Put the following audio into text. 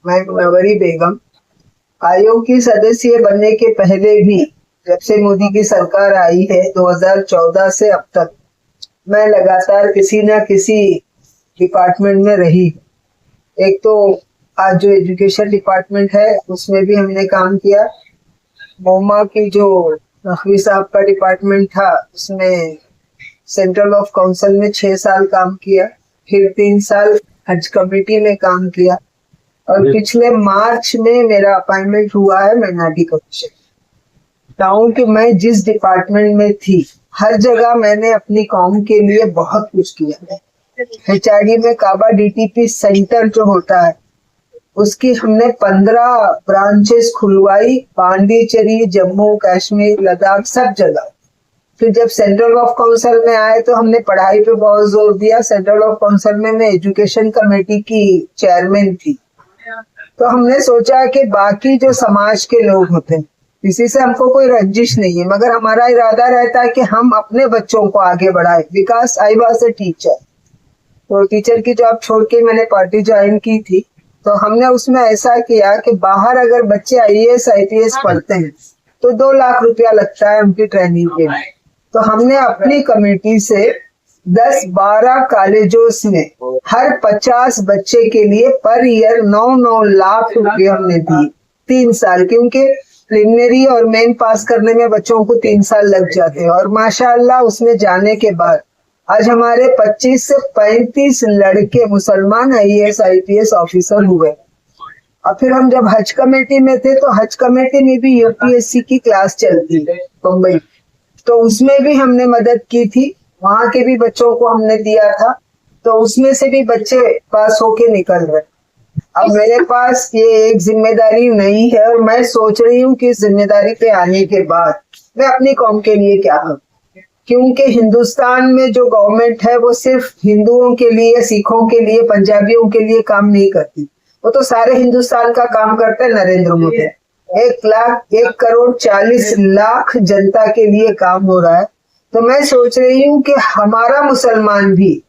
मैं नवरी बेगम। आयोग की सदस्य बनने के पहले भी, जब से मोदी की सरकार आई है 2014 से अब तक, मैं लगातार किसी ना किसी डिपार्टमेंट में रही। एक तो आज जो एजुकेशन डिपार्टमेंट है उसमें भी हमने काम किया। मोमा की जो नकवी साहब का डिपार्टमेंट था उसमें सेंट्रल ऑफ काउंसिल में 6 साल काम किया। फिर 3 साल हज कमेटी में काम किया और पिछले मार्च में मेरा अपॉइंटमेंट हुआ है मिनाटी कमीशन। बताऊं कि मैं जिस डिपार्टमेंट में थी हर जगह मैंने अपनी कौम के लिए बहुत कुछ किया है। HRD में काबा DTP सेंटर जो होता है उसकी हमने 15 ब्रांचेस खुलवाई, पांडिचेरी, जम्मू कश्मीर, लद्दाख, सब जगह। फिर जब सेंट्रल ऑफ काउंसिल में आए तो हमने पढ़ाई पे बहुत जोर दिया। सेंट्रल ऑफ काउंसिल में मैं एजुकेशन कमेटी की चेयरमैन थी। तो हमने सोचा कि बाकी जो समाज के लोग होते हैं किसी से हमको कोई रंजिश नहीं है, मगर हमारा इरादा रहता है कि हम अपने बच्चों को आगे बढ़ाए। Because I was a teacher, तो टीचर की जॉब छोड़ के मैंने पार्टी ज्वाइन की थी। तो हमने उसमें ऐसा किया कि बाहर अगर बच्चे IAS IPS पढ़ते हैं तो 2 लाख रुपया लगता है उनकी ट्रेनिंग के लिए। तो हमने अपनी कमेटी से 10-12 कॉलेजों में हर 50 बच्चे के लिए पर ईयर 9-9 लाख रुपए हमने दिए 3 साल, क्योंकि प्रिलिमिनरी और मेन पास करने में बच्चों को 3 साल लग जाते हैं। और माशाअल्लाह उसमें जाने के बाद आज हमारे 25 से 35 लड़के मुसलमान IAS IPS ऑफिसर हुए। और फिर हम जब हज कमेटी में थे तो हज कमेटी में भी UPSC की क्लास चलती है मुंबई, तो उसमें भी हमने मदद की थी। वहां के भी बच्चों को हमने दिया था, तो उसमें से भी बच्चे पास होके निकल रहे। अब मेरे पास ये एक जिम्मेदारी नहीं है और मैं सोच रही हूँ कि इस जिम्मेदारी पे आने के बाद मैं अपनी कौम के लिए क्या करूँ, क्योंकि हिंदुस्तान में जो गवर्नमेंट है वो सिर्फ हिंदुओं के लिए, सिखों के लिए, पंजाबियों के लिए काम नहीं करती। वो तो सारे हिंदुस्तान का काम करते हैं नरेंद्र मोदी। 1 करोड़ 40 लाख जनता के लिए काम हो रहा है। तो मैं सोच रही हूँ कि हमारा मुसलमान भी